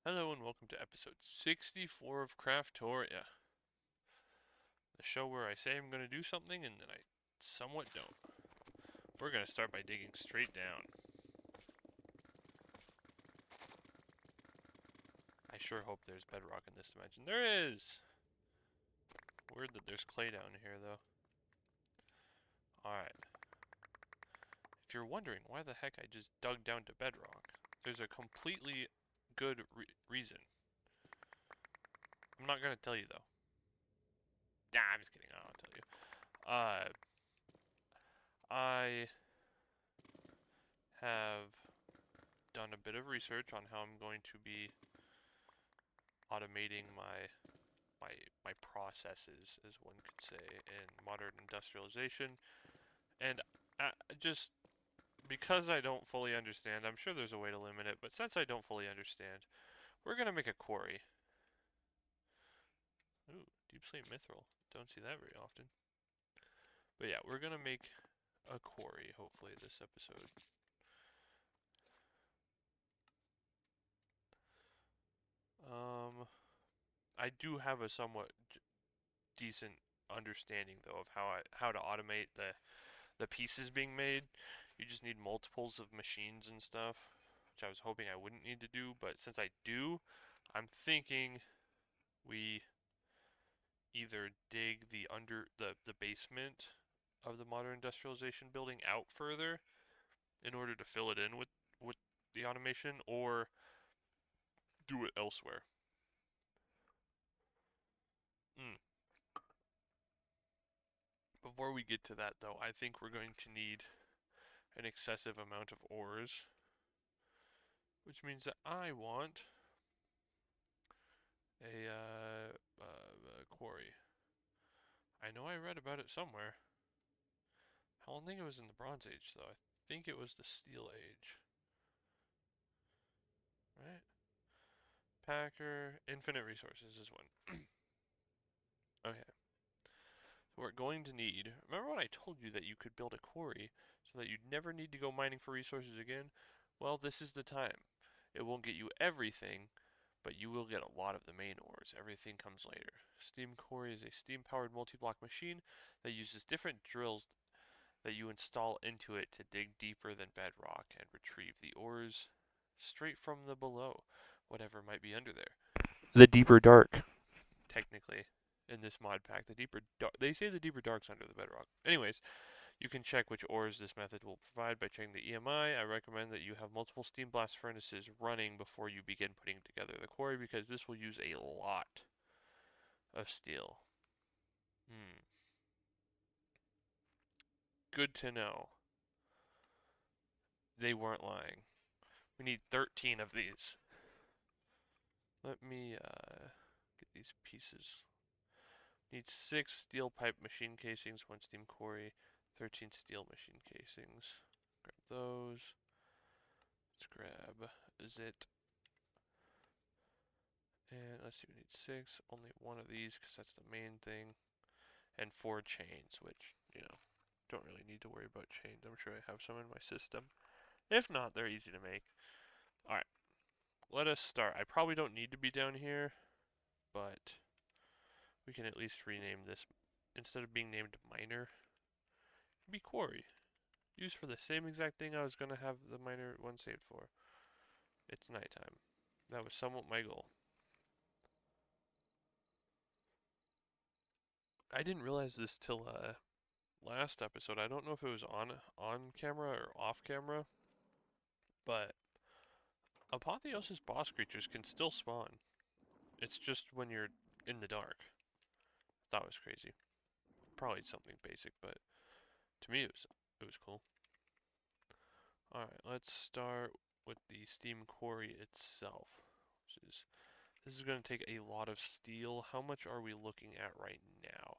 Hello and welcome to episode 64 of Craftoria, the show where I say I'm going to do something and then I somewhat don't. We're going to start by digging straight down. I sure hope there's bedrock in this dimension. There is! Weird that there's clay down here though. Alright. If you're wondering why the heck I just dug down to bedrock, there's a completely good reason. I'm not going to tell you though. Nah, I'm just kidding. I don't want to tell you. I have done a bit of research on how I'm going to be automating my processes, as one could say, in modern industrialization. And just because I don't fully understand, I'm sure there's a way to limit it, but since I don't fully understand, we're gonna make a quarry. Ooh, deep slate mithril. Don't see that very often. But yeah, we're gonna make a quarry, hopefully, this episode. Um, I do have a somewhat decent understanding though of how to automate the pieces being made. You just need multiples of machines and stuff, which I was hoping I wouldn't need to do, but since I do, I'm thinking we either dig the basement of the modern industrialization building out further in order to fill it in with the automation, or do it elsewhere. Mm. Before we get to that though, I think we're going to need an excessive amount of ores, which means that I want a quarry. I know I read about it somewhere. I don't think it was in the Bronze Age, though. I think it was the Steel Age. Right? Packer, infinite resources is one. Okay. So we're going to need. Remember when I told you that you could build a quarry so that you'd never need to go mining for resources again? Well, this is the time. It won't get you everything, but you will get a lot of the main ores. Everything comes later. Steam Quarry is a steam-powered multi-block machine that uses different drills that you install into it to dig deeper than bedrock and retrieve the ores straight from the below, whatever might be under there. The deeper dark, technically, in this mod pack. The deeper dark, they say the deeper dark's under the bedrock. Anyways, you can check which ores this method will provide by checking the EMI. I recommend that you have multiple steam blast furnaces running before you begin putting together the quarry because this will use a lot of steel. Hmm. Good to know. They weren't lying. We need 13 of these. Let me get these pieces. Need 6 steel pipe machine casings, 1 steam quarry, 13 steel machine casings. Grab those. Let's grab zit. And let's see, we need 6. Only one of these because that's the main thing. And 4 chains, which, don't really need to worry about chains. I'm sure I have some in my system. If not, they're easy to make. Alright, let us start. I probably don't need to be down here, but we can at least rename this. Instead of being named miner, it can be quarry. Used for the same exact thing I was going to have the miner one saved for. It's nighttime. That was somewhat my goal. I didn't realize this till last episode. I don't know if it was on camera or off camera, but Apotheosis boss creatures can still spawn. It's just when you're in the dark. That was crazy. Probably something basic, but to me it was cool. Alright, let's start with the steam quarry itself. This is going to take a lot of steel. How much are we looking at right now?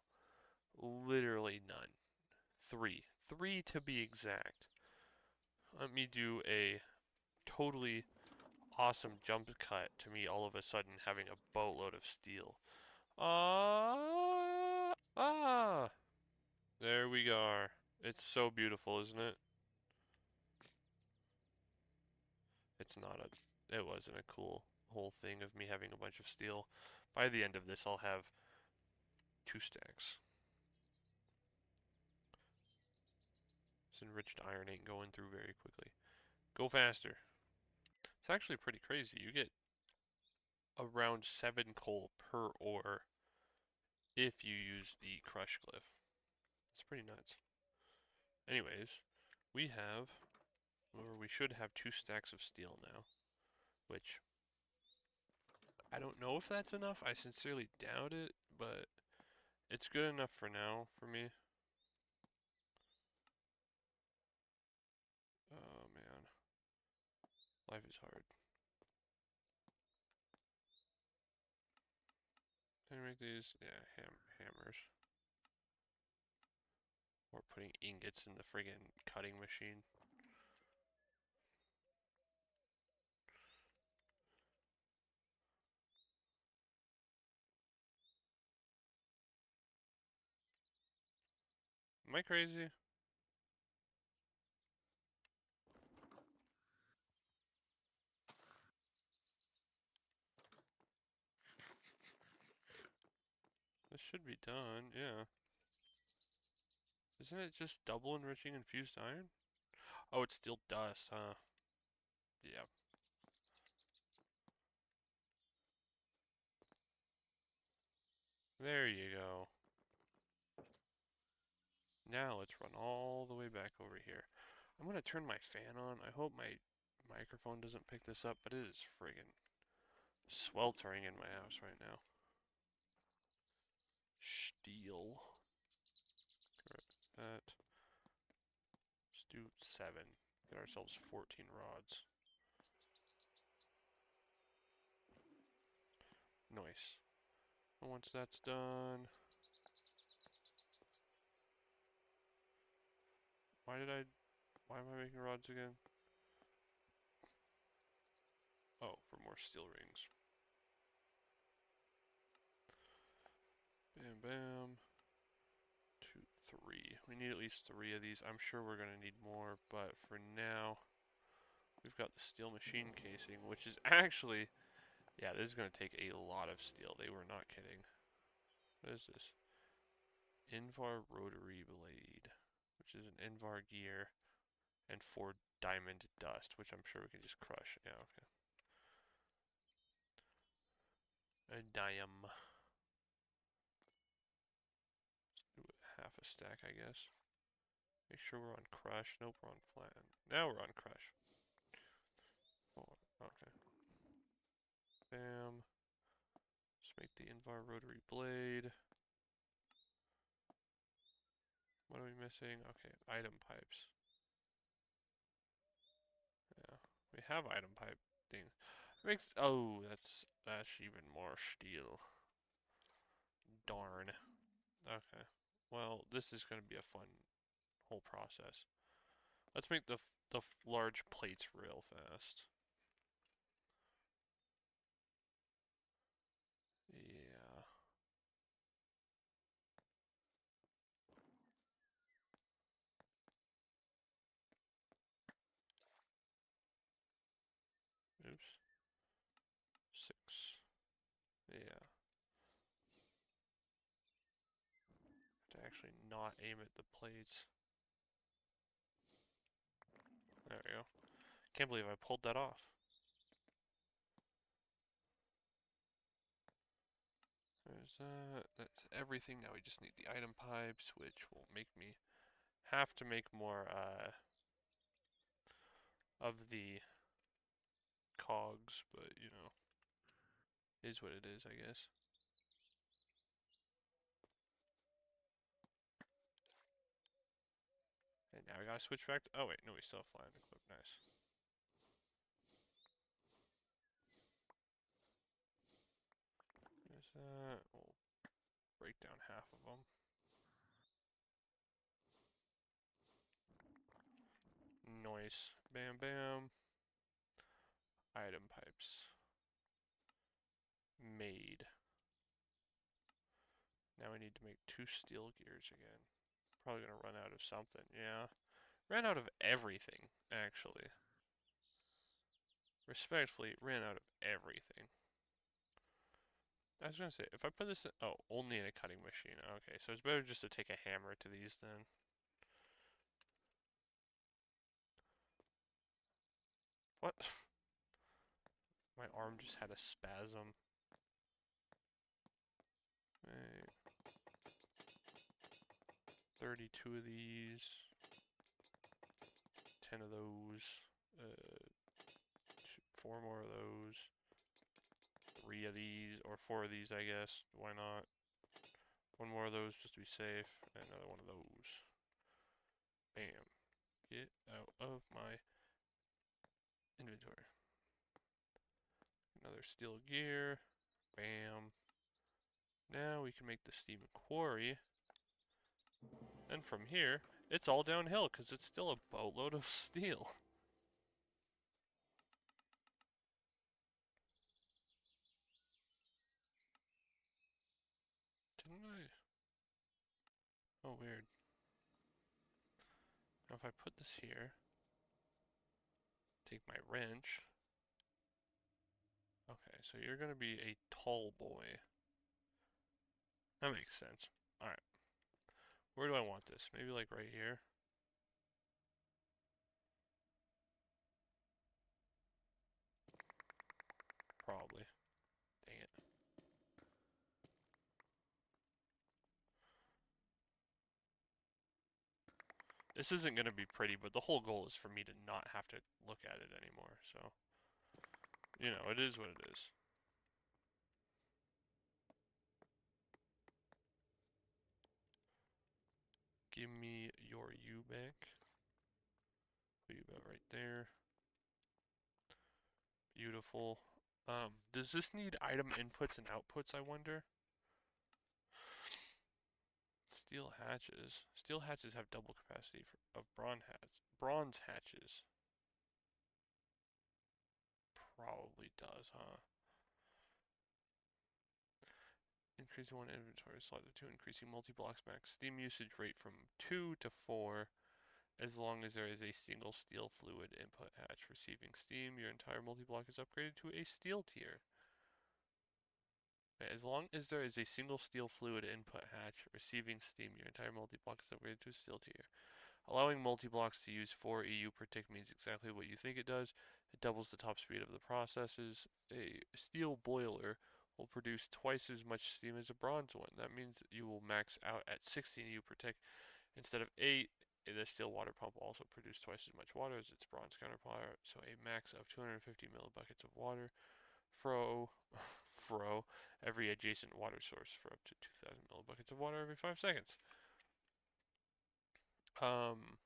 Literally none. 3. 3 to be exact. Let me do a totally awesome jump cut to me all of a sudden having a boatload of steel. Ah! There we are. It's so beautiful, isn't it? It's not a. It wasn't a cool. whole thing of me having a bunch of steel. By the end of this, I'll have 2 stacks. This enriched iron ain't going through very quickly. Go faster. It's actually pretty crazy. You get around 7 coal per ore if you use the crush glyph. It's pretty nuts. Anyways, we have, or we should have 2 stacks of steel now, which I don't know if that's enough. I sincerely doubt it, but it's good enough for now for me. Oh man, life is hard. Can I make these? Yeah, hammers. Or putting ingots in the friggin' cutting machine. Am I crazy? This should be done, yeah. Isn't it just double enriching infused iron? Oh, it's still dust, huh? Yeah. There you go. Now let's run all the way back over here. I'm gonna turn my fan on. I hope my microphone doesn't pick this up, but it is friggin' sweltering in my house right now. Steel. That. Let's do 7. Get ourselves 14 rods. Nice. And once that's done, why am I making rods again? Oh, for more steel rings. Bam, bam. 2, 3. We need at least 3 of these. I'm sure we're gonna need more, but for now, we've got the steel machine casing, which is actually, yeah, this is gonna take a lot of steel. They were not kidding. What is this? Invar rotary blade, which is an Invar gear, and 4 diamond dust, which I'm sure we can just crush. Yeah, okay. A dime. Do half a stack, I guess. Make sure we're on crush. Nope, we're on flatten. Now we're on crush. Oh, okay. Bam. Let's make the Invar rotary blade. What are we missing? Okay, item pipes. Yeah, we have item pipe thing. Makes, oh, that's even more steel. Darn. Okay. Well, this is going to be a fun whole process. Let's make the large plates real fast. Yeah. Oops. 6. Yeah. To actually not aim at the plates. There we go. Can't believe I pulled that off. There's that. That's everything. Now we just need the item pipes, which will make me have to make more of the cogs, but you know, is what it is, I guess. And now we gotta switch back to, oh wait, no, we still have flying equip, nice. There's that, we'll break down half of them. Nice, bam bam. Item pipes. Made. Now we need to make 2 steel gears again. Probably gonna run out of something, yeah. Ran out of everything, actually. respectfully ran out of everything. I was gonna say, if I put this in, oh, only in a cutting machine. Okay, so it's better just to take a hammer to these then. What? My arm just had a spasm. Wait, 32 of these. 10 of those. 4 more of those. 3 of these, or 4 of these, I guess. Why not? 1 more of those just to be safe. And another one of those. Bam. Get out of my inventory. Another steel gear. Bam. Now we can make the steam quarry. And from here, it's all downhill because it's still a boatload of steel. Didn't I? Oh, weird. Now if I put this here, take my wrench. Okay, so you're gonna be a tall boy. That makes sense. Alright. Where do I want this? Maybe like right here? Probably. Dang it. This isn't gonna be pretty, but the whole goal is for me to not have to look at it anymore, so. You know, it is what it is. Give me your U back. Put you about right there. Beautiful. Does this need item inputs and outputs, I wonder? Steel hatches. Steel hatches have double capacity of bronze hatches. Probably does, huh? Increasing one inventory slot to 2, increasing multi-blocks max steam usage rate from 2 to 4. As long as there is a single steel fluid input hatch receiving steam, your entire multi-block is upgraded to a steel tier. As long as there is a single steel fluid input hatch receiving steam, your entire multi-block is upgraded to a steel tier. Allowing multi-blocks to use 4 EU per tick means exactly what you think it does. It doubles the top speed of the processes. A steel boiler will produce twice as much steam as a bronze one. That means that you will max out at 16 EU per tick instead of 8. The steel water pump will also produce twice as much water as its bronze counterpart, so a max of 250 millibuckets of water. Fro every adjacent water source for up to 2,000 millibuckets of water every 5 seconds. Um,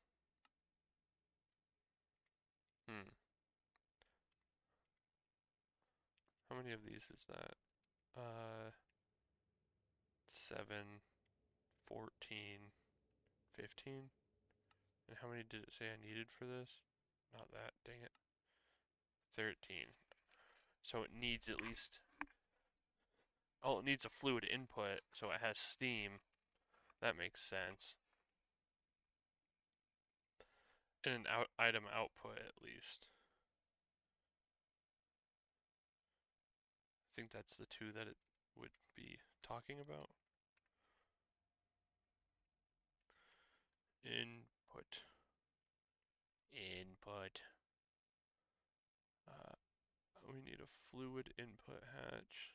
hmm. How many of these is that? 7, 14, 15. And how many did it say I needed for this? Not that, dang it. 13. So it needs at least, oh, it needs a fluid input, so it has steam. That makes sense. And an item output at least. I think that's the 2 that it would be talking about. Input. Input. We need a fluid input hatch.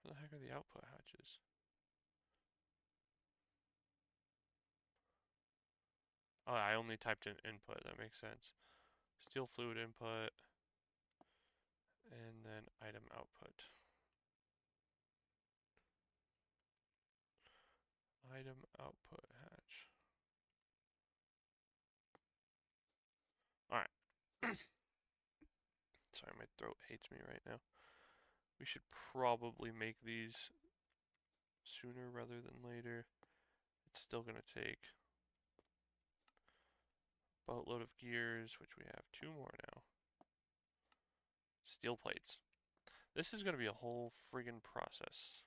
Where the heck are the output hatches? Oh, I only typed in input. That makes sense. Steel fluid input. And then item output. Item output hatch. Alright. Sorry, my throat hates me right now. We should probably make these sooner rather than later. It's still going to take a boatload of gears, which we have 2 more now. Steel plates. This is going to be a whole friggin' process.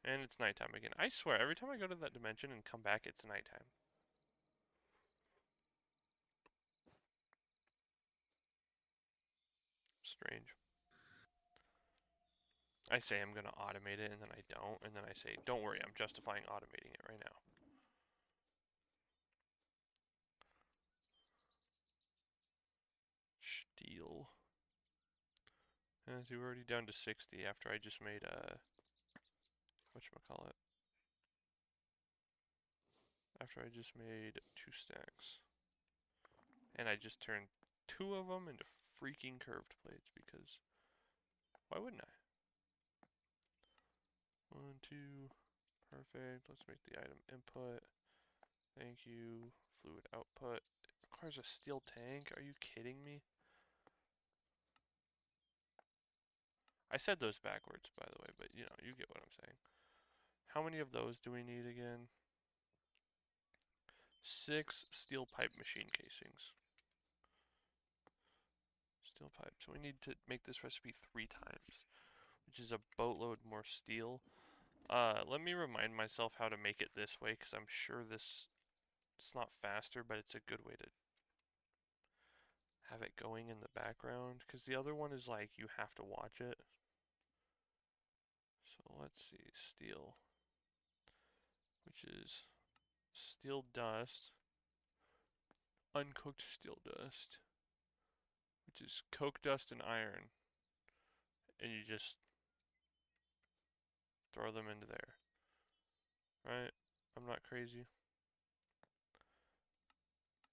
And it's nighttime again. I swear, every time I go to that dimension and come back, it's nighttime. Strange. I say I'm going to automate it, and then I don't, and then I say, don't worry, I'm justifying automating it right now. Steel. See, we're already down to 60 after I just made whatchamacallit? After I just made 2 stacks. And I just turned 2 of them into freaking curved plates because why wouldn't I? 1, 2, perfect. Let's make the item input. Thank you. Fluid output. It requires a steel tank. Are you kidding me? I said those backwards, by the way, but you know, you get what I'm saying. How many of those do we need again? 6 steel pipe machine casings. Steel pipe. So we need to make this recipe 3 times, which is a boatload more steel. Let me remind myself how to make it this way, because I'm sure it's not faster, but it's a good way to have it going in the background, because the other one is like, you have to watch it. So let's see, steel, which is steel dust, uncooked steel dust, which is coke dust and iron, and you just throw them into there, right? I'm not crazy.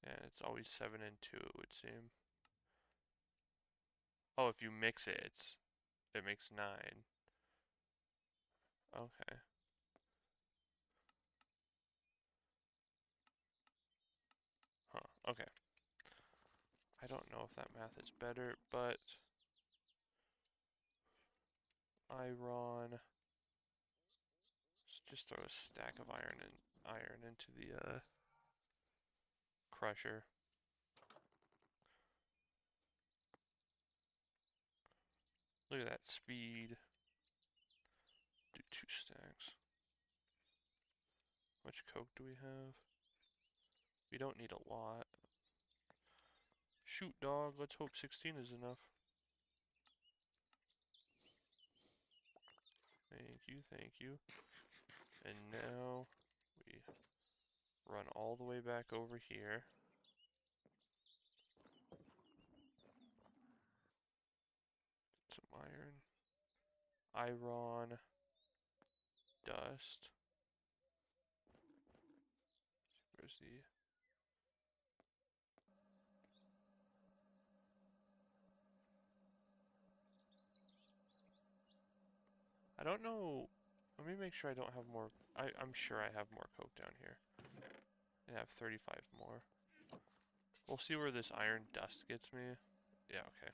Yeah, it's always 7 and 2, it would seem. Oh, if you mix it, it makes 9. Okay. Huh, okay. I don't know if that math is better, but iron. Let's just throw a stack of iron into the crusher. Look at that speed. Do 2 stacks. How much coke do we have? We don't need a lot. Shoot, dog. Let's hope 16 is enough. Thank you, thank you. And now we run all the way back over here. Some iron. Iron. Dust. Where's the... I don't know. Let me make sure I don't have more. I'm sure I have more coke down here. I have 35 more. We'll see where this iron dust gets me. Yeah, okay.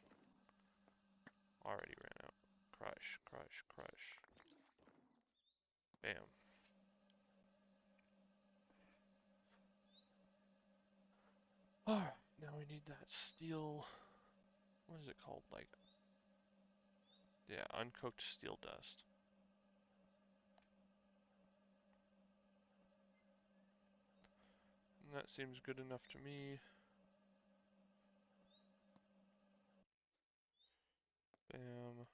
Already ran out. Crush, crush, crush. Bam. Alright, now we need that steel. What is it called? Like, yeah, uncooked steel dust. And that seems good enough to me. Bam.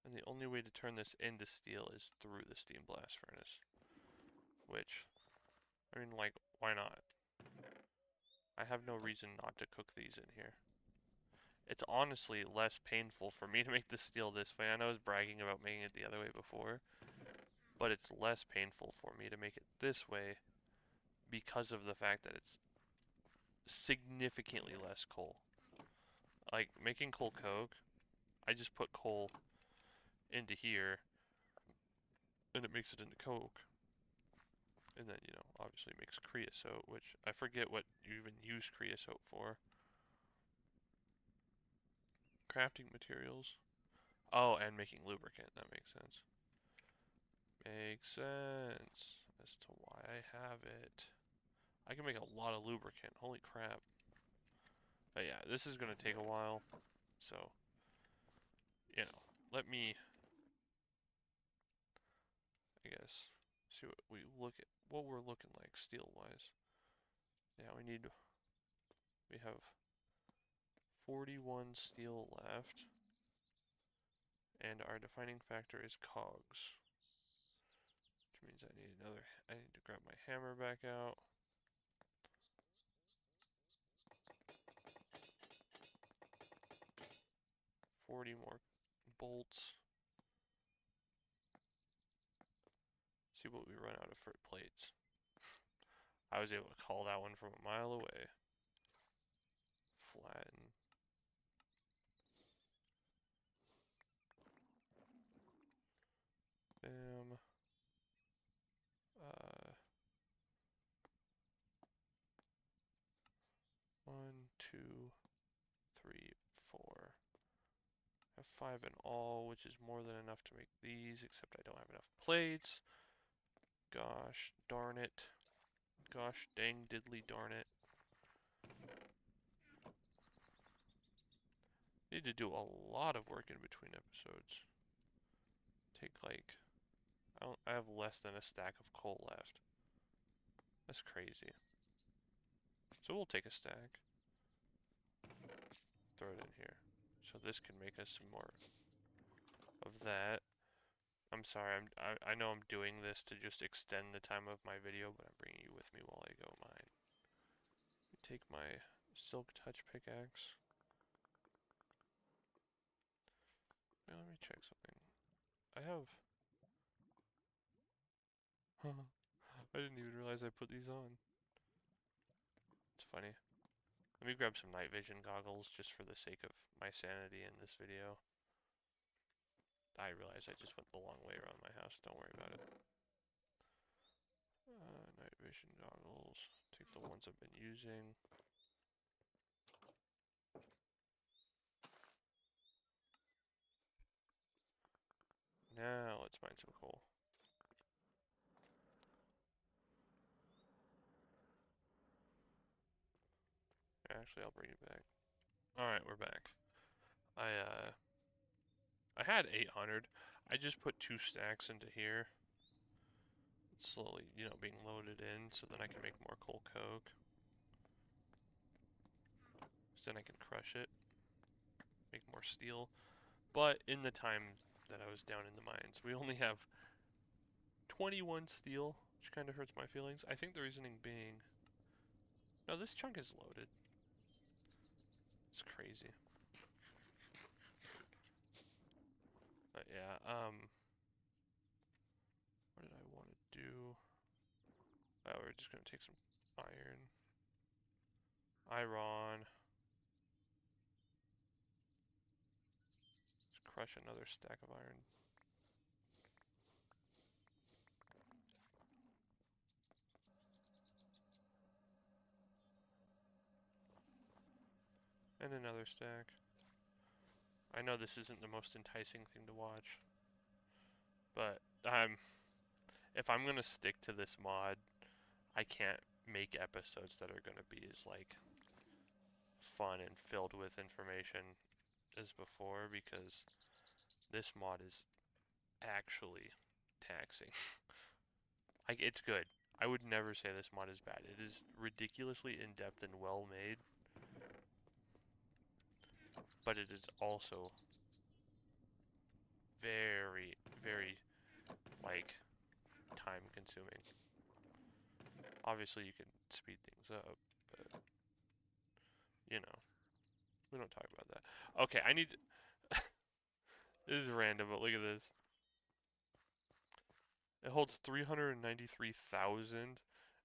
And the only way to turn this into steel is through the steam blast furnace. Which, I mean, like, why not? I have no reason not to cook these in here. It's honestly less painful for me to make the steel this way. I know I was bragging about making it the other way before, but it's less painful for me to make it this way because of the fact that it's significantly less coal. Like, making coal coke, I just put coal into here, and it makes it into coke. And then, you know, obviously makes creosote, which I forget what you even use creosote for. Crafting materials. Oh, and making lubricant, that makes sense. Makes sense as to why I have it. I can make a lot of lubricant, holy crap. But yeah, this is gonna take a while, so, you know, let me, I guess, see what we look at, what we're looking like steel-wise. Yeah, we have 41 steel left. And our defining factor is cogs. Which means I need to grab my hammer back out. $40 more bolts. See what we run out of for plates. I was able to call that one from a mile away. Flatten. Bam. 1, 2, 3, 4. I have 5 in all, which is more than enough to make these, except I don't have enough plates. Gosh darn it. Gosh dang diddly darn it. Need to do a lot of work in between episodes. Take like, I have less than a stack of coal left. That's crazy. So we'll take a stack. Throw it in here. So this can make us some more of that. I'm sorry, I know I'm doing this to just extend the time of my video, but I'm bringing you with me while I go mine. Take my silk touch pickaxe. Now let me check something. I have... I didn't even realize I put these on. It's funny. Let me grab some night vision goggles just for the sake of my sanity in this video. I realize I just went the long way around my house. Don't worry about it. Night vision goggles. Take the ones I've been using. Now let's mine some coal. Actually, I'll bring it back. Alright, we're back. I had 800. I just put 2 stacks into here. It's slowly, being loaded in so then I can make more coal coke. So then I can crush it. Make more steel. But in the time that I was down in the mines, we only have 21 steel, which kind of hurts my feelings. I think the reasoning being... No, this chunk is loaded. It's crazy. But yeah, what did I want to do? Oh, we're just going to take some iron. Iron. Just crush another stack of iron. And another stack. I know this isn't the most enticing thing to watch, but if I'm gonna stick to this mod, I can't make episodes that are gonna be as like fun and filled with information as before, because this mod is actually taxing. It's good. I would never say this mod is bad. It is ridiculously in-depth and well made, but it is also very, very, like, time consuming. Obviously you can speed things up, but, we don't talk about that. Okay, I need to... This is random, but look at this. It holds 393,000,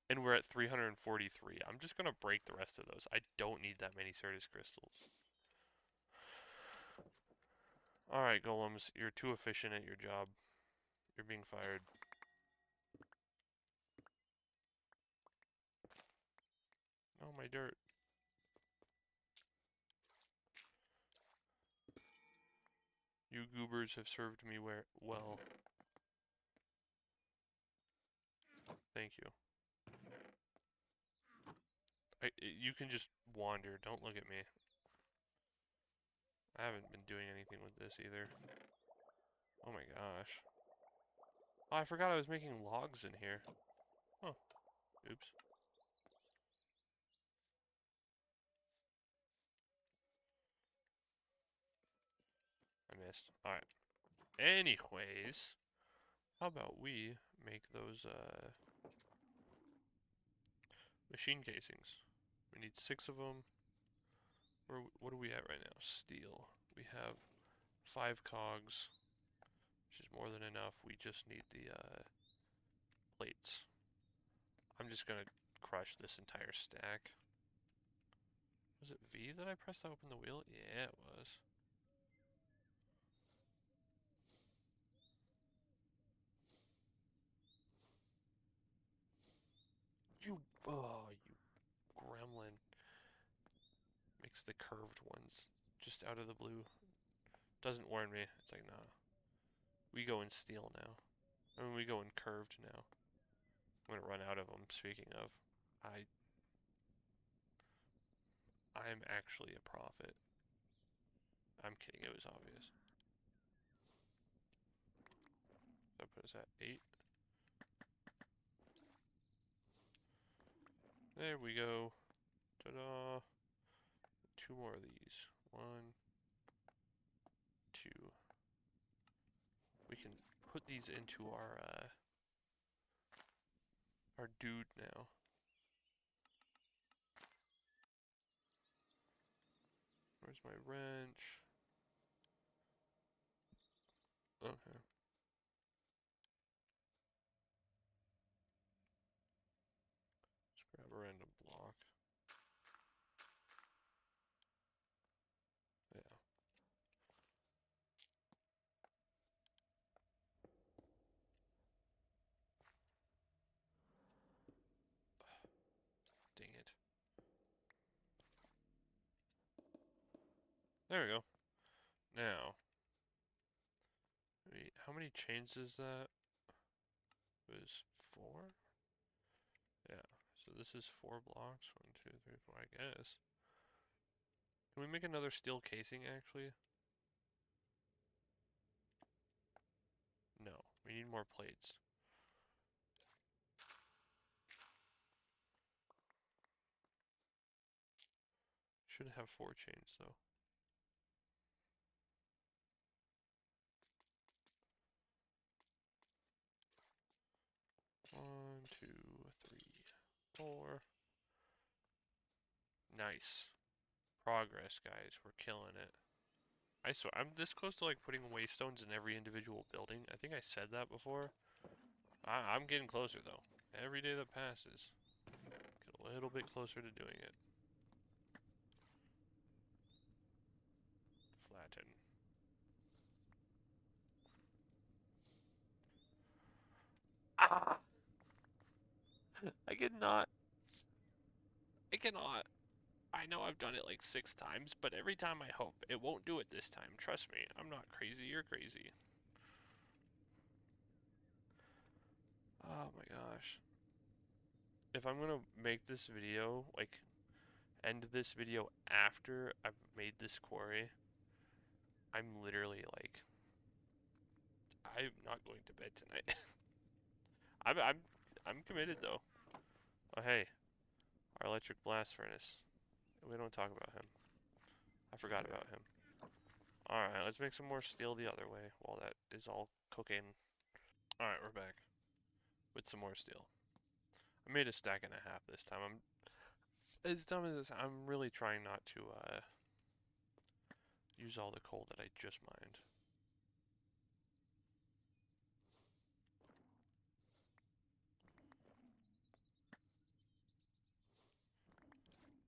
and we're at 343. I'm just gonna break the rest of those. I don't need that many Certus crystals. Alright, golems, you're too efficient at your job. You're being fired. Oh, my dirt. You goobers have served me well. Thank you. You can just wander. Don't look at me. I haven't been doing anything with this either. Oh my gosh. Oh, I forgot I was making logs in here. Oh, oops. missed. Alright. Anyways, how about we make those machine casings? We need 6 of them. What are we at right now? Steel. We have 5 cogs, which is more than enough. We just need the plates. I'm just gonna crush this entire stack. Was it V that I pressed to open the wheel? Yeah, it was. Oh, you gremlin. Makes the curved ones just out of the blue. Doesn't warn me. It's like, nah. We go in steel now. I mean, we go in curved now. I'm gonna run out of them, speaking of. I I'm actually a prophet. I'm kidding, it was obvious. That put us at 8. There we go. Ta-da! 2 more of these. 1, 2. We can put these into our dude now. Where's my wrench? Okay. Let's grab a random block. Yeah. Dang it. There we go. Now, wait, how many chains is that? It was 4? Yeah. So this is 4 blocks. 1, 2, 3, 4, I guess. Can we make another steel casing, actually? No. We need more plates. Should have 4 chains, though. One, two, three, 4. Nice. Progress, guys. We're killing it. I swear, I'm this close to like putting waystones in every individual building. I think I said that before. I'm getting closer though. Every day that passes, get a little bit closer to doing it. Flatten. Ah! I cannot. I cannot. I know I've done it like 6 times, but every time I hope it won't do it this time. Trust me, I'm not crazy. You're crazy. Oh my gosh. If I'm gonna make this video, like, end this video after I've made this quarry, I'm literally like, I'm not going to bed tonight. I'm I'm I'm committed though. Oh hey, our electric blast furnace. We don't talk about him. I forgot about him. Alright, let's make some more steel the other way while that is all cooking. Alright, we're back with some more steel. I made a stack and a half this time. I'm as dumb as this. I'm really trying not to use all the coal that I just mined.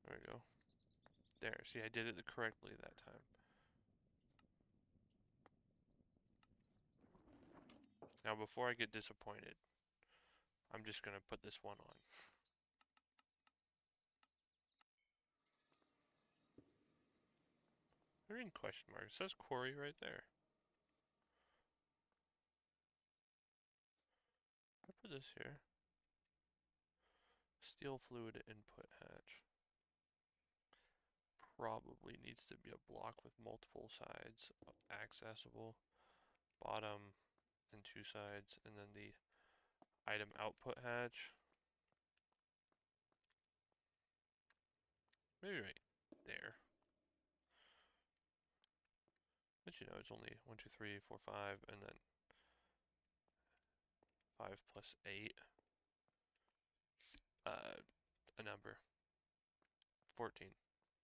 There we go. There, see, I did it correctly that time. Now, before I get disappointed, I'm just gonna put this one on. They're in question mark. It says quarry right there. I put this here. Steel fluid input hatch. Probably needs to be a block with multiple sides accessible. Bottom and 2 sides, and then the item output hatch. Maybe right there. It which, you know, is only 1, 2, 3, 4, 5, and then 5 plus 8, a number. 14,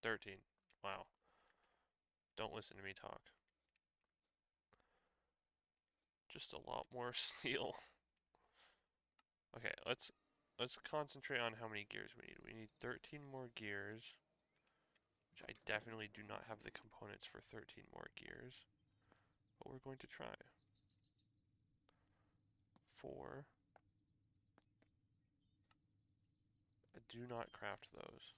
13. Wow. Don't listen to me talk. Just a lot more steel. Okay, let's concentrate on how many gears we need. We need 13 more gears, which I definitely do not have the components for 13 more gears, but we're going to try. 4. I do not craft those.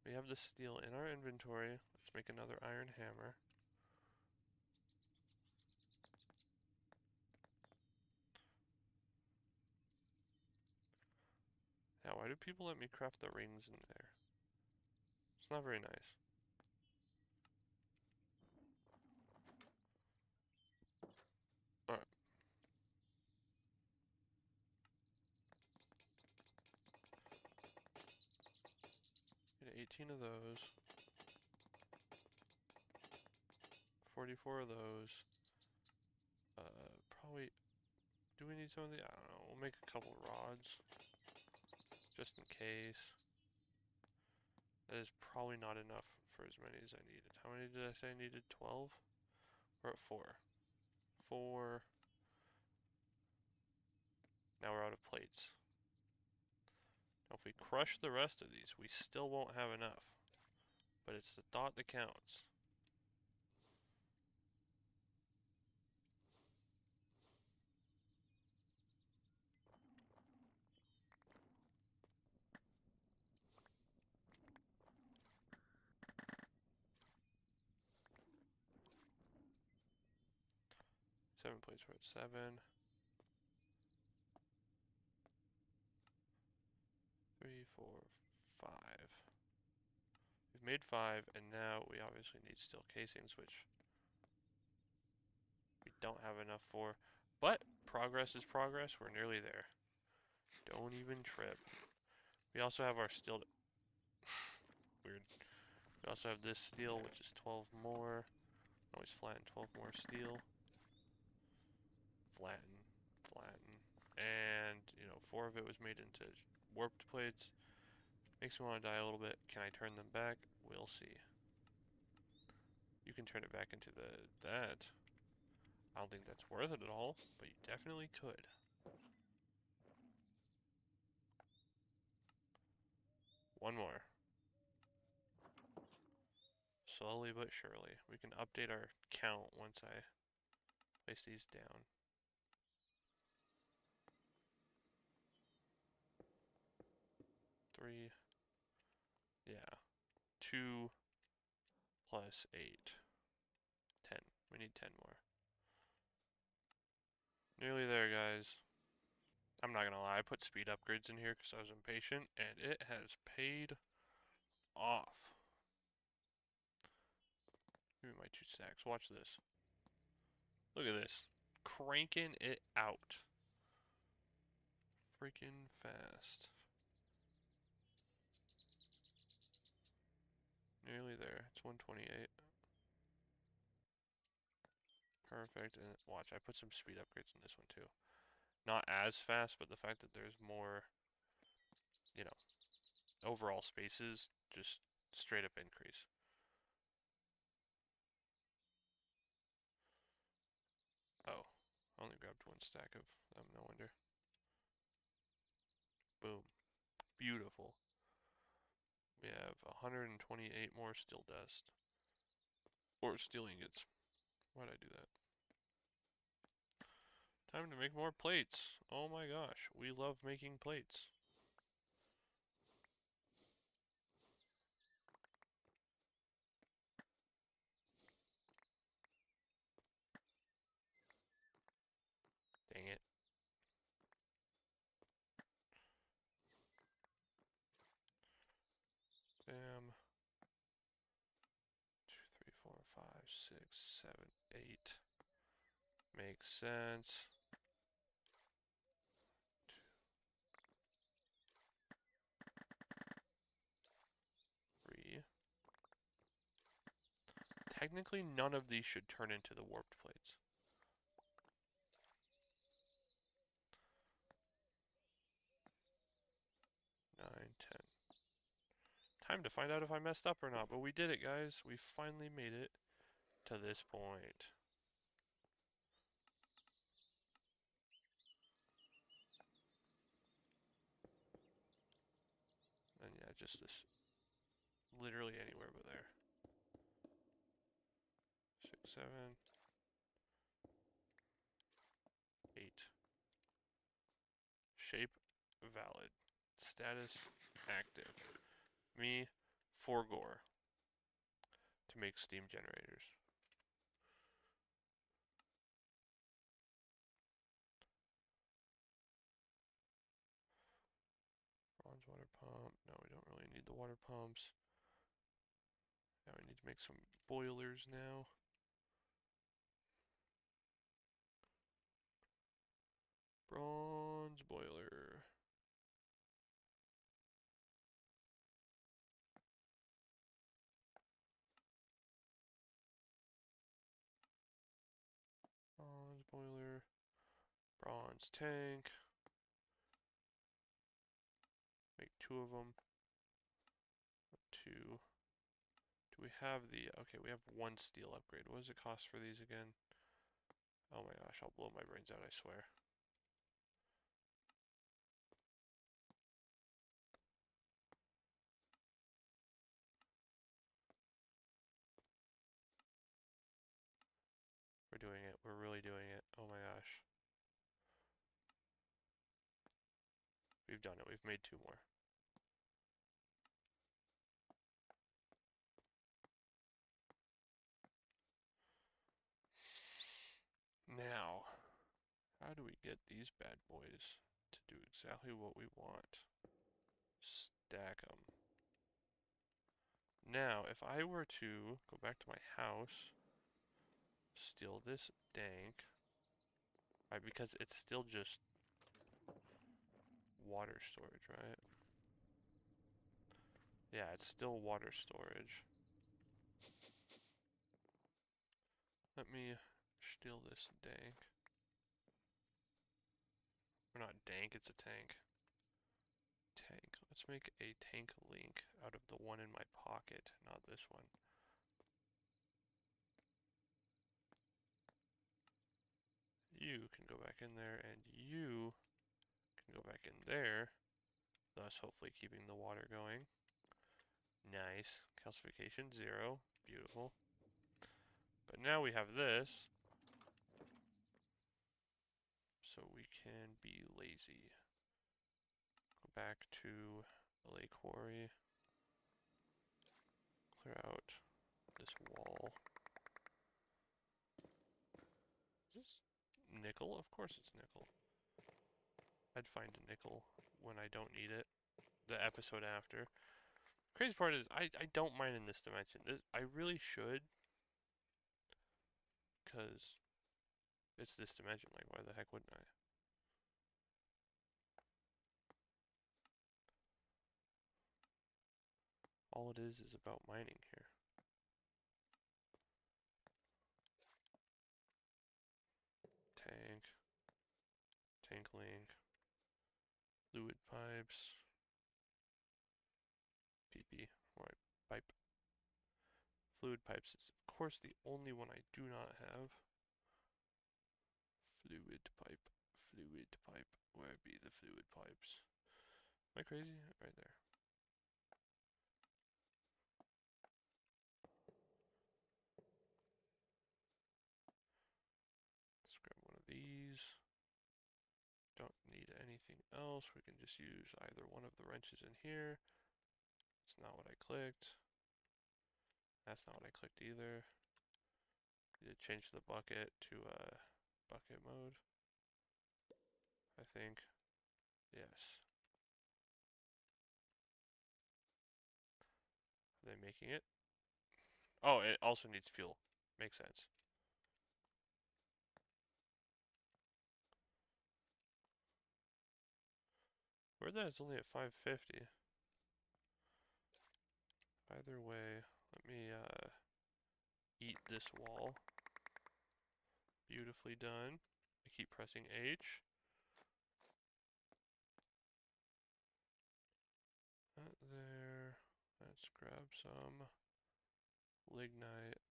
We have the steel in our inventory. Let's make another iron hammer. Yeah, why do people let me craft the rings in there? It's not very nice. Alright. Get 18 of those. 44 of those. Probably... Do we need some of the... I don't know. We'll make a couple rods. Just in case. That is probably not enough for as many as I needed. How many did I say I needed? 12? We're at 4. 4. Now we're out of plates. Now if we crush the rest of these, we still won't have enough. But it's the thought that counts. Seven plates, we're at 7. 3, 4, 5. We've made 5, and now we obviously need steel casings, which we don't have enough for. But progress is progress. We're nearly there. Don't even trip. We also have our steel. Weird. We also have this steel, which is 12 more. Always flatten 12 more steel. Flatten, flatten. And, you know, 4 of it was made into warped plates. Makes me want to die a little bit. Can I turn them back? We'll see. You can turn it back into that. I don't think that's worth it at all, but you definitely could. One more. Slowly but surely. We can update our count once I place these down. 3. Yeah. 2 plus 8. 10. We need 10 more. Nearly there, guys. I'm not gonna lie, I put speed upgrades in here because I was impatient, and it has paid off. Give me my 2 stacks. Watch this. Look at this. Cranking it out. Freaking fast. Nearly there. It's 128. Perfect. And watch, I put some speed upgrades in this one too. Not as fast, but the fact that there's more, you know, overall spaces, just straight up increase. Oh, I only grabbed 1 stack of them, no wonder. Boom. Beautiful. We have 128 more steel dust. Or steel ingots. Why'd I do that? Time to make more plates. Oh my gosh, we love making plates. Dang it. Bam. 2, 3, 4, 5, 6, 7, 8. Makes sense. 3. Technically, none of these should turn into the warped plates. 9, 10. Time to find out if I messed up or not, but we did it, guys. We finally made it to this point. And yeah, just this, literally anywhere but there. 6, 7, 8. Shape valid. Status active. Me forgore to make steam generators. Bronze water pump. No, we don't really need the water pumps. Now we need to make some boilers now. Bronze boiler. Bronze boiler. Bronze tank. Make 2 of them. 2. Do we have the... Okay, we have 1 steel upgrade. What does it cost for these again? Oh my gosh, I'll blow my brains out, I swear. We're doing it. We're really doing it. Oh my gosh. We've done it. We've made 2 more. Now, how do we get these bad boys to do exactly what we want? Stack them. Now, if I were to go back to my house, steal this dank, right, because it's still just water storage, right? Yeah, it's still water storage. Let me steal this dank. Or not dank, it's a tank. Tank. Let's make a tank link out of the one in my pocket, not this one. You can go back in there, and you can go back in there, thus hopefully keeping the water going. Nice. Calcification 0. Beautiful. But now we have this, so we can be lazy. Go back to LA Quarry. Clear out this wall. Is this nickel? Of course it's nickel. I'd find a nickel when I don't need it. The episode after. Crazy part is I don't mind in this dimension. I really should, because it's this dimension. Like, why the heck wouldn't I? All it is about mining here. Tank. Tank link. Fluid pipes. PP. Right. Pipe. Fluid pipes is, of course, the only one I do not have. Fluid pipe. Fluid pipe. Where be the fluid pipes? Am I crazy? Right there. Let's grab one of these. Don't need anything else. We can just use either one of the wrenches in here. That's not what I clicked. That's not what I clicked either. Need to change the bucket to bucket mode. I think. Yes. Are they making it? Oh, it also needs fuel. Makes sense. Where'd that? It's only at 550. Either way, let me eat this wall. Beautifully done. I keep pressing H. That there. Let's grab some lignite.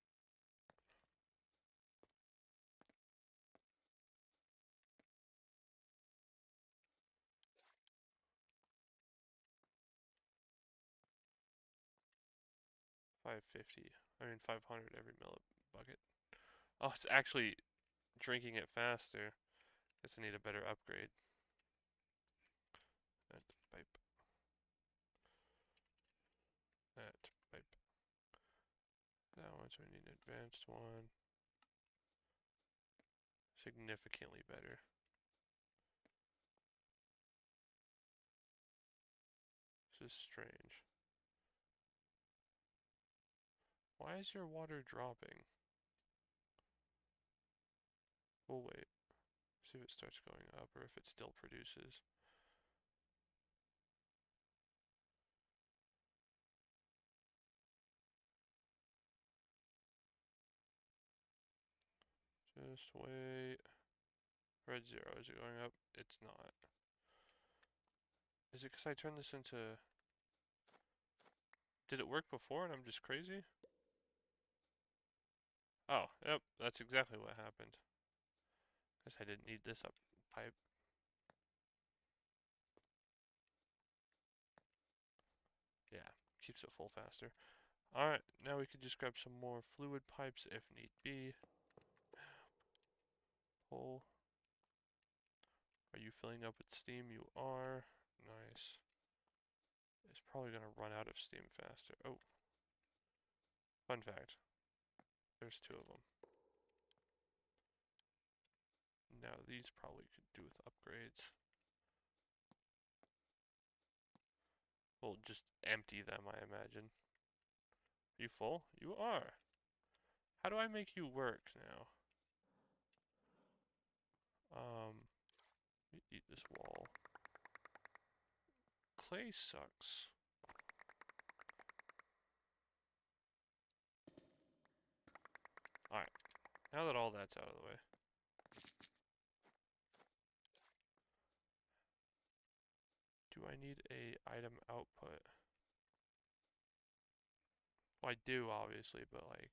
550. I mean 500 every millet bucket. Oh, it's actually drinking it faster. Guess I need a better upgrade. That pipe. That pipe. That one, so we need an advanced one. Significantly better. This is strange. Why is your water dropping? We'll wait. See if it starts going up or if it still produces. Just wait. Red 0, is it going up? It's not. Is it because I turned this into... Did it work before and I'm just crazy? Oh, yep, that's exactly what happened. Guess I didn't need this up pipe. Yeah, keeps it full faster. Alright, now we can just grab some more fluid pipes if need be. Pull. Are you filling up with steam? You are. Nice. It's probably going to run out of steam faster. Oh, fun fact. There's 2 of them. Now these probably could do with upgrades. We'll just empty them, I imagine. Are you full? You are. How do I make you work now? Eat this wall. Clay sucks. Alright, now that all that's out of the way. Do I need a item output? Well, I do, obviously, but like...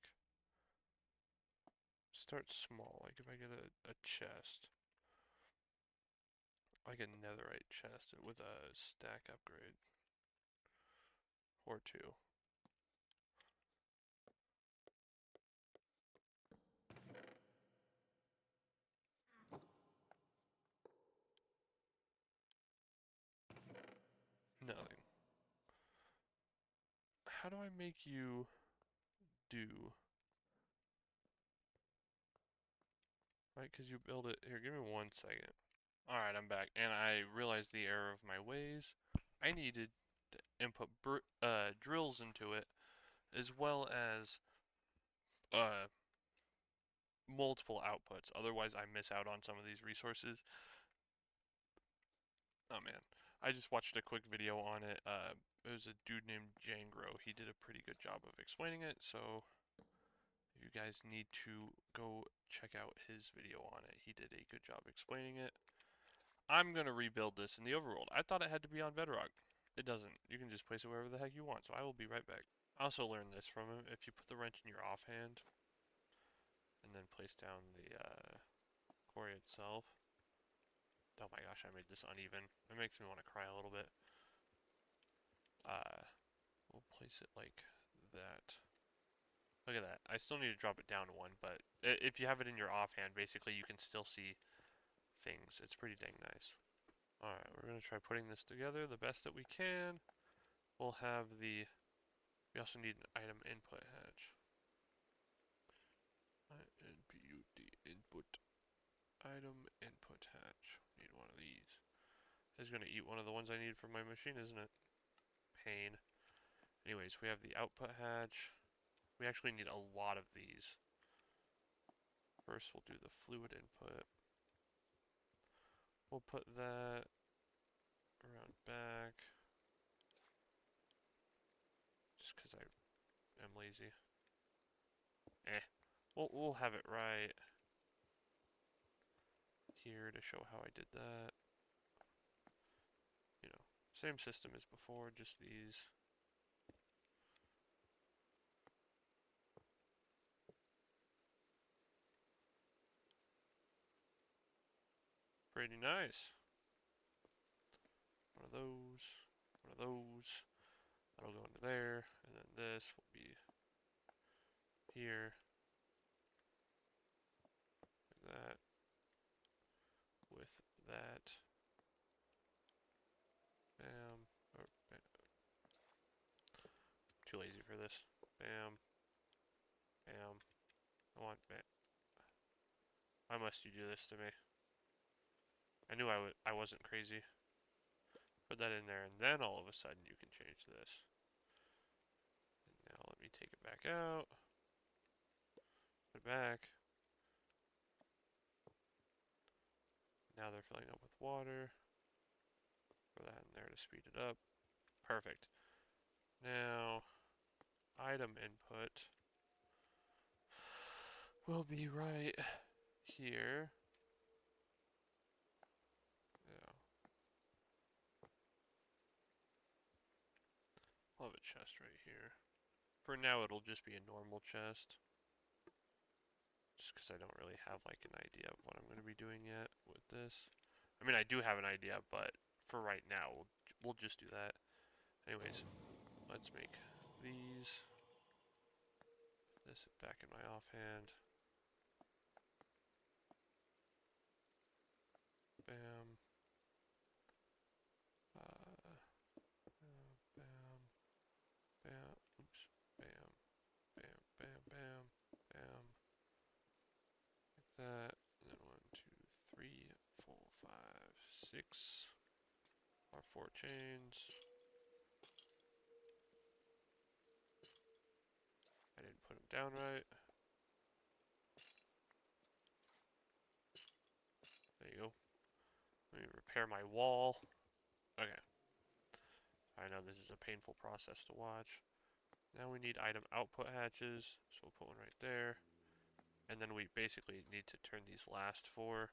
Start small, like if I get a chest. Like a netherite chest with a stack upgrade. Or 2. Nothing. How do I make you do? Right, because you build it. Here, give me 1 second. Alright, I'm back, and I realized the error of my ways. I needed to input drills into it, as well as uh, multiple outputs. Otherwise, I miss out on some of these resources. Oh man, I just watched a quick video on it. It was a dude named Jangro. He did a pretty good job of explaining it, so you guys need to go check out his video on it. He did a good job explaining it. I'm going to rebuild this in the overworld. I thought it had to be on bedrock. It doesn't. You can just place it wherever the heck you want, so I will be right back. I also learned this from him. If you put the wrench in your offhand and then place down the quarry itself. Oh my gosh, I made this uneven. It makes me want to cry a little bit. We'll place it like that. Look at that. I still need to drop it down 1, but if you have it in your offhand, basically you can still see things. It's pretty dang nice. Alright, we're going to try putting this together the best that we can. We'll have the... We also need an item input hatch. INPUT input. Item input hatch. Need one of these. It's going to eat one of the ones I need for my machine, isn't it? Pain. Anyways, we have the output hatch. We actually need a lot of these. First, we'll do the fluid input. We'll put that around back. Just because I am lazy. We'll have it right here to show how I did that. You know, same system as before, just these. Pretty nice. One of those, one of those. That'll go into there, and then this will be here, like that, with that. Bam. Or bam. Too lazy for this. Bam. Bam. I want bam. Why must you do this to me? I knew I wasn't crazy. Put that in there, and then all of a sudden you can change this. And now let me take it back out. Put it back. Now they're filling up with water. Throw that in there to speed it up. Perfect. Now, item input will be right here. Yeah. I'll have a chest right here. For now, it'll just be a normal chest. Just because I don't really have like an idea of what I'm going to be doing yet with this. I mean, I do have an idea, but for right now, we'll just do that. Anyways, let's make these. Put this back in my offhand. Bam. Bam. Bam. Oops. Bam. Bam. Bam. Bam. Bam. Like that. And then 1, 2, 3, 4, 5, 6. Our 4 chains. I didn't put them down right. There you go. Let me repair my wall. Okay. I know this is a painful process to watch. Now we need item output hatches, so we'll put one right there. And then we basically need to turn these last 4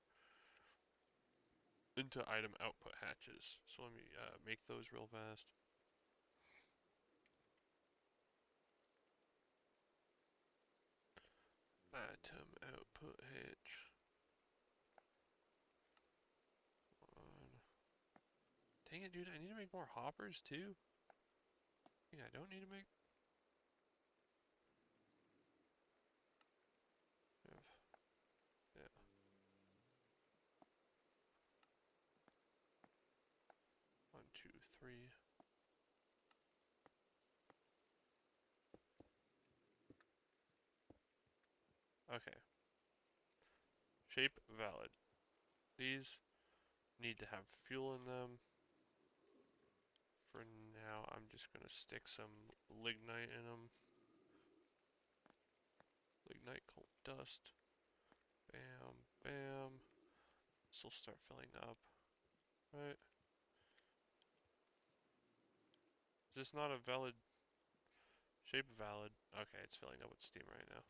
into item output hatches. So let me make those real fast. Item output hatch. One. Dang it, dude, I need to make more hoppers too. Yeah, I don't need to make. Yeah. One, two, three. Okay. Shape valid. These need to have fuel in them. For now, I'm just going to stick some lignite in them. Lignite coal dust. Bam, bam. This will start filling up. Right? Is this not a valid shape? Valid. Okay, it's filling up with steam right now.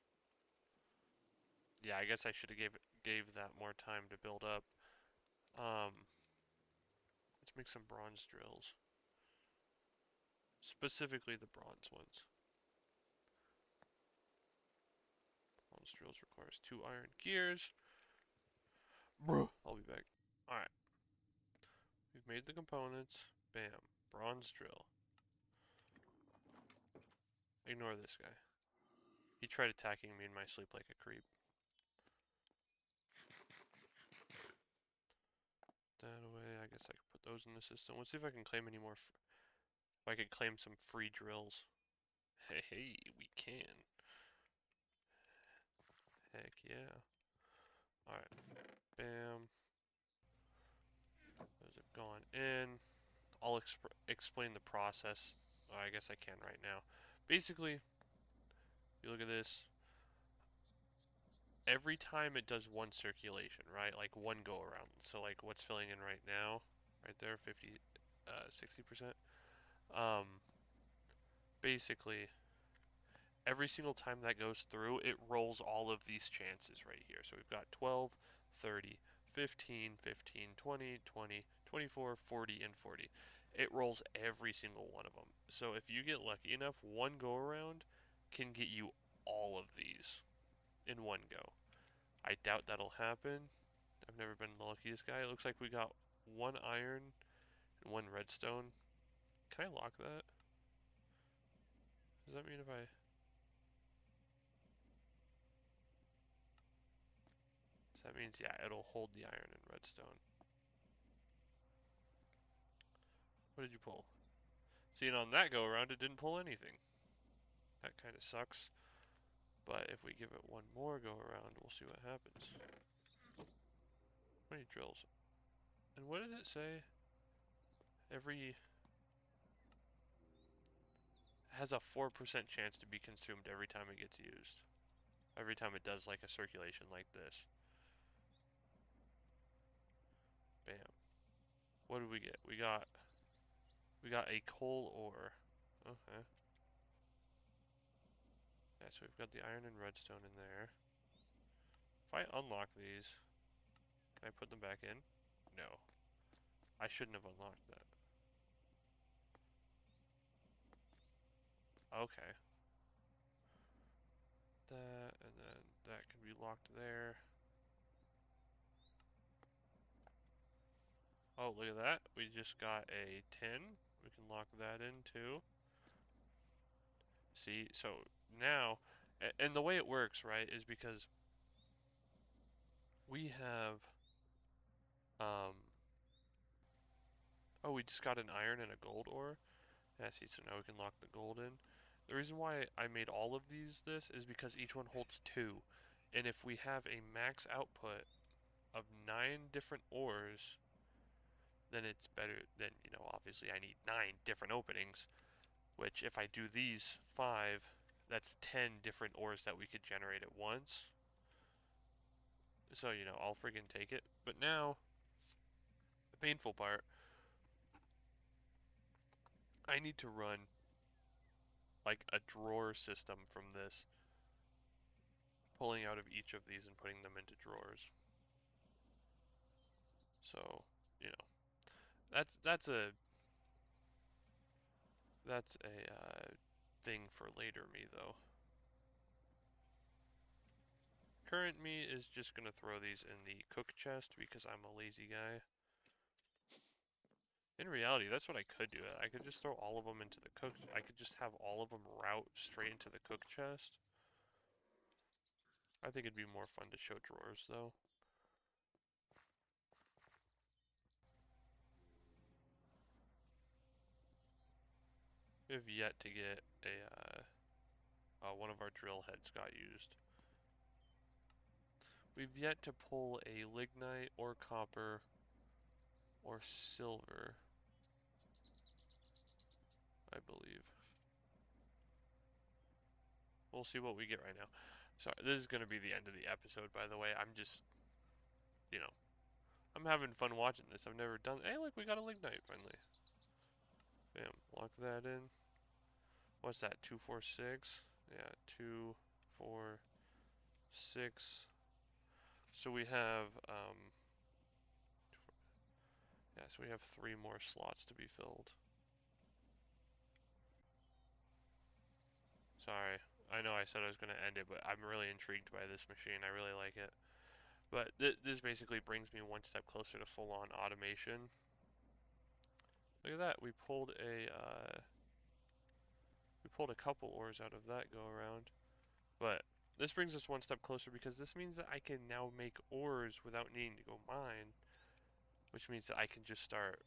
Yeah, I guess I should have gave that more time to build up. Let's make some bronze drills. Specifically the bronze ones. Bronze drills requires 2 iron gears. Bruh. I'll be back. Alright. We've made the components. Bam. Bronze drill. Ignore this guy. He tried attacking me in my sleep like a creep. That away. I guess I could put those in the system. Let's see if I can claim any more. If I could claim some free drills. Hey, we can. Heck yeah. Alright. Bam. Those have gone in. I'll explain the process. Oh, I guess I can right now. Basically, you look at this. Every time it does one circulation, right? Like one go around. So like what's filling in right now, right there, 50, 60%. Um, basically, every single time that goes through, it rolls all of these chances right here. So we've got 12, 30, 15, 15, 20, 20, 24, 40, and 40. It rolls every single one of them. So if you get lucky enough, one go around can get you all of these in one go. I doubt that'll happen. I've never been the luckiest guy. It looks like we got one iron and one redstone. Can I lock that? Does that mean if I... So that means, yeah, it'll hold the iron and redstone. What did you pull? See, and on that go around, it didn't pull anything. That kind of sucks. But if we give it one more go around, we'll see what happens. 20 drills. And what did it say? Every... has a 4% chance to be consumed every time it gets used. Every time it does like a circulation like this. Bam. What did we get? We got a coal ore. Okay. Yeah, so we've got the iron and redstone in there. If I unlock these, can I put them back in? No. I shouldn't have unlocked that. Okay. That, and then that can be locked there. Oh, look at that. We just got a tin. We can lock that in too. See, so now, and the way it works, right, is because we have, um, oh, we just got an iron and a gold ore. Yeah, see, so now we can lock the gold in. The reason why I made all of these this is because each one holds two. And if we have a max output of 9 different ores, then it's better than, obviously I need 9 different openings, which if I do these 5, that's 10 different ores that we could generate at once. So, I'll friggin' take it. But now, the painful part, I need to run like a drawer system from this, pulling out of each of these and putting them into drawers. So, you know, that's that's a that's a thing for later me though. Current me is just gonna throw these in the cook chest because I'm a lazy guy. In reality, that's what I could do. I could just throw all of them into the cook. I could just have all of them route straight into the cook chest. I think it'd be more fun to show drawers though. We've yet to get a one of our drill heads got used. We've yet to pull a lignite or copper or silver, I believe. We'll see what we get right now. Sorry, this is going to be the end of the episode, by the way. I'm just, you know, I'm having fun watching this. I've never done. Hey, look, we got a lignite finally. Bam, lock that in. What's that? 246. Yeah, 246. So we have, yeah, so we have 3 more slots to be filled. Sorry, I know I said I was going to end it, but I'm really intrigued by this machine. I really like it. But this basically brings me one step closer to full-on automation. Look at that, we pulled a couple ores out of that go around. But this brings us one step closer because this means that I can now make ores without needing to go mine, which means that I can just start,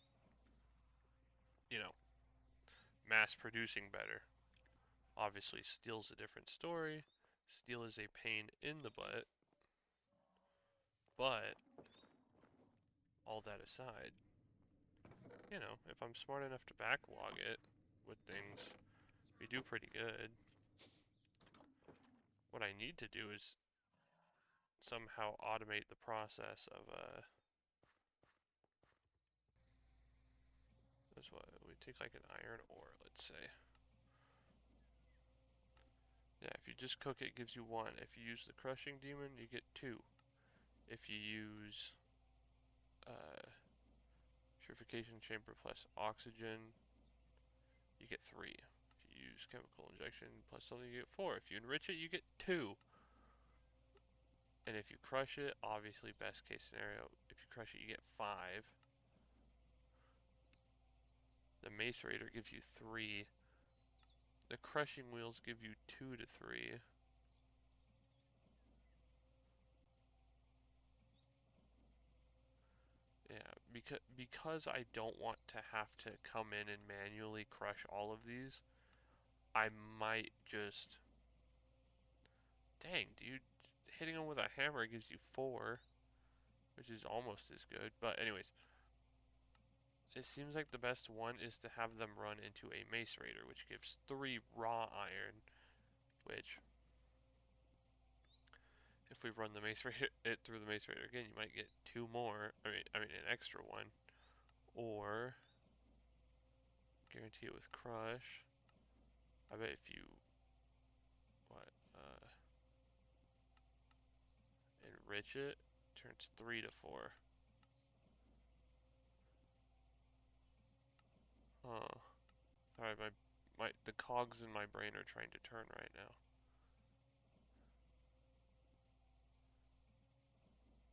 you know, mass producing better. Obviously, steel's a different story. Steel is a pain in the butt. But all that aside, if I'm smart enough to backlog it with things, we do pretty good. What I need to do is somehow automate the process of this what we take like an iron ore, let's say. Yeah, if you just cook it, it gives you 1. If you use the crushing demon, you get 2. If you use purification chamber plus oxygen, you get 3. If you use chemical injection plus something, you get 4. If you enrich it, you get 2. And if you crush it, obviously best case scenario, if you crush it, you get 5. The macerator gives you 3. The crushing wheels give you 2 to 3. Yeah, because I don't want to have to come in and manually crush all of these, I might just... Dang, dude. Hitting them with a hammer gives you 4, which is almost as good. But anyways, it seems like the best one is to have them run into a macerator, which gives 3 raw iron, which if we run the macerator it through the macerator again, you might get 2 more. I mean an extra one. Or guarantee it with crush. I bet if you what enrich it, turns 3 to 4. Huh. Sorry, the cogs in my brain are trying to turn right now.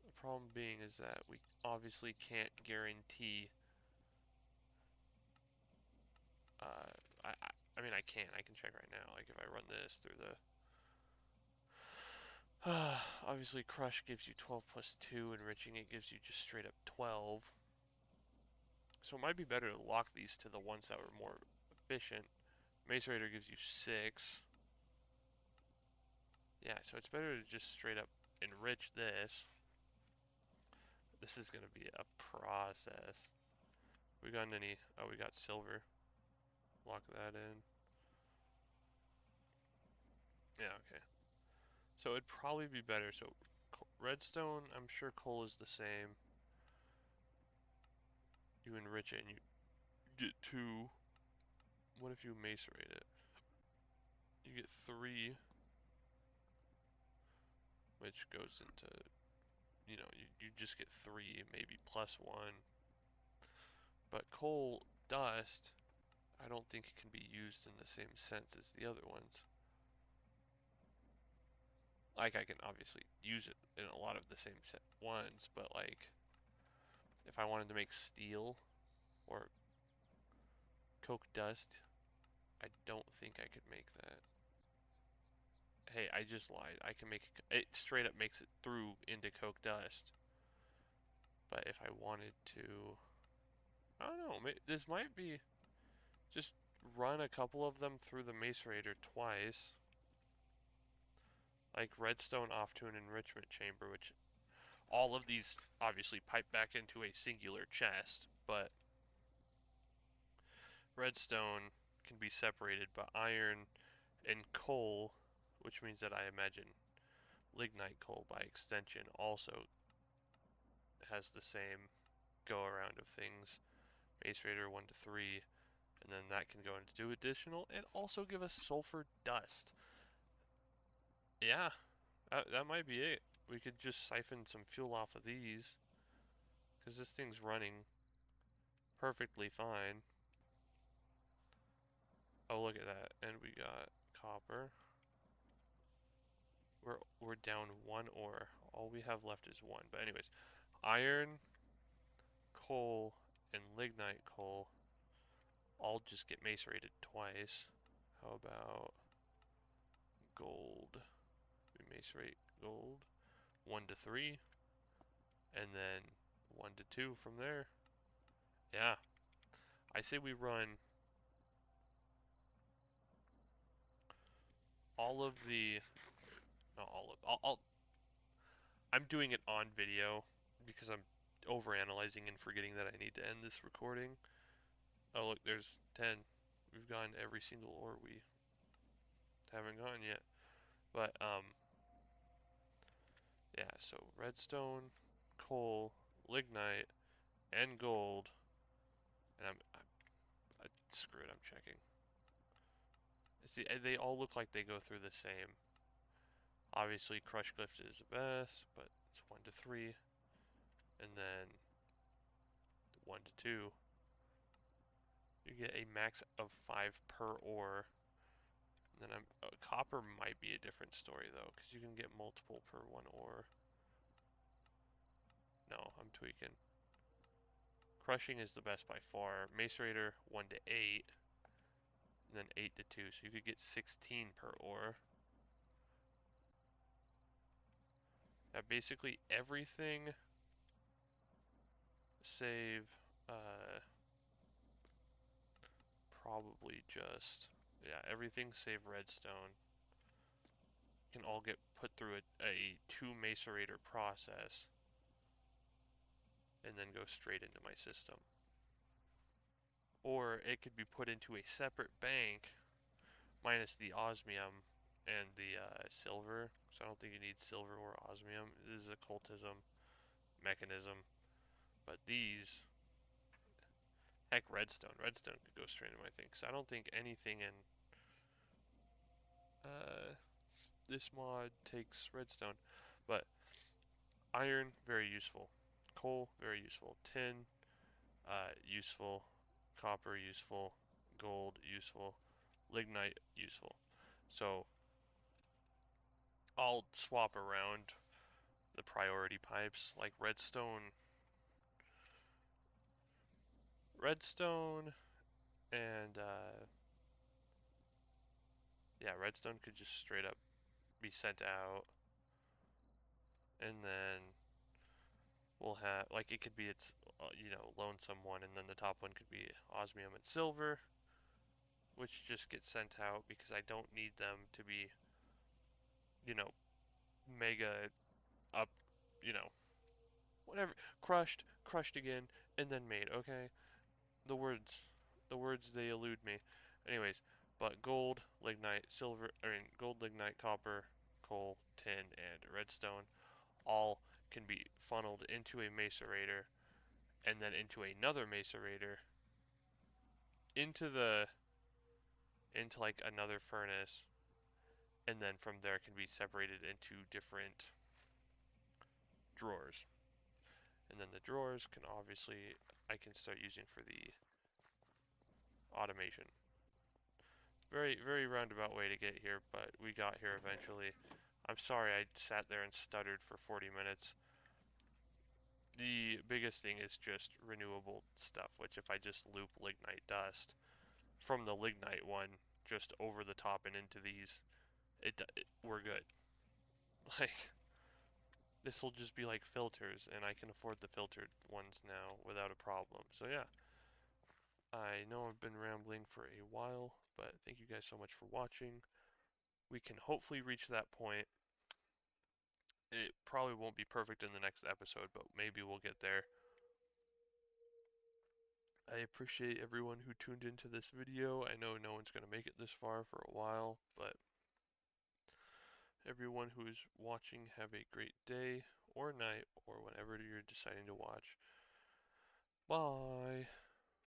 The problem being is that we obviously can't guarantee. Uh, I mean I can. I can check right now. Like if I run this through the. Obviously, crush gives you 12 plus 2. Enriching it gives you just straight up 12. So it might be better to lock these to the ones that were more efficient. Macerator gives you 6. Yeah, so it's better to just straight up enrich this. This is going to be a process. We got any? Oh, we got silver. Lock that in. Yeah, okay. So it'd probably be better. So redstone, I'm sure coal is the same. You enrich it and you get 2. What if you macerate it? You get 3, which goes into, you just get 3, maybe plus 1. But coal dust, I don't think it can be used in the same sense as the other ones. Like, I can obviously use it in a lot of the same ones, but like, if I wanted to make steel or coke dust, I don't think I could make that. Hey, I just lied. I can make it straight up makes it through into coke dust. But if I wanted to, I don't know. This might be just run a couple of them through the macerator twice. Like redstone off to an enrichment chamber, which all of these obviously pipe back into a singular chest, but redstone can be separated, but iron and coal, which means that I imagine lignite coal by extension also has the same go around of things. Macerator 1 to 3, and then that can go into 2 additional and also give us sulfur dust. Yeah, that might be it. We could just siphon some fuel off of these because this thing's running perfectly fine. Oh, look at that. And we got copper. We're down 1 ore. All we have left is 1. But anyways, iron, coal, and lignite coal all just get macerated twice. How about gold? We macerate gold 1 to 3, and then 1 to 2 from there. Yeah, I say we run all of the, not all of, I'm doing it on video because I'm overanalyzing and forgetting that I need to end this recording. Oh look, there's 10. We've gone every single ore we haven't gone yet. But yeah, so redstone, coal, lignite, and gold. And screw it, I'm checking. See, they all look like they go through the same. Obviously, Crush Cliff is the best, but it's 1 to 3. And then 1 to 2. You get a max of 5 per ore. And then copper might be a different story though, because you can get multiple per 1 ore. No, I'm tweaking. Crushing is the best by far. Macerator 1 to 8. And then 8 to 2. So you could get 16 per ore. Now basically everything save probably just, yeah, everything save redstone can all get put through a 2 macerator process and then go straight into my system. Or it could be put into a separate bank minus the osmium and the silver. So I don't think you need silver or osmium. This is a cultism mechanism. But these, heck, redstone. Redstone could go straight into my thing. So I don't think anything in uh, this mod takes redstone. But iron, very useful. Coal, very useful. Tin, useful. Copper, useful. Gold, useful. Lignite, useful. So I'll swap around the priority pipes, like redstone, and yeah, redstone could just straight up be sent out, and then we'll have, like, it could be its lonesome one, and then the top one could be osmium and silver, which just gets sent out because I don't need them to be, you know, mega up, you know, whatever, crushed again, and then made. Okay, the words, they elude me. Anyways, but gold, lignite, silver, gold, lignite, copper, coal, tin, and redstone all can be funneled into a macerator and then into another macerator into like another furnace, and then from there can be separated into different drawers. And then the drawers can obviously, I can start using for the automation. Very, very roundabout way to get here, but we got here eventually. I'm sorry I sat there and stuttered for 40 minutes. The biggest thing is just renewable stuff, which if I just loop lignite dust from the lignite one just over the top and into these, we're good. Like, this will just be like filters, and I can afford the filtered ones now without a problem. So yeah, I know I've been rambling for a while, but thank you guys so much for watching. We can hopefully reach that point. It probably won't be perfect in the next episode, but maybe we'll get there. I appreciate everyone who tuned into this video. I know no one's going to make it this far for a while, but everyone who is watching, have a great day or night or whenever you're deciding to watch. Bye.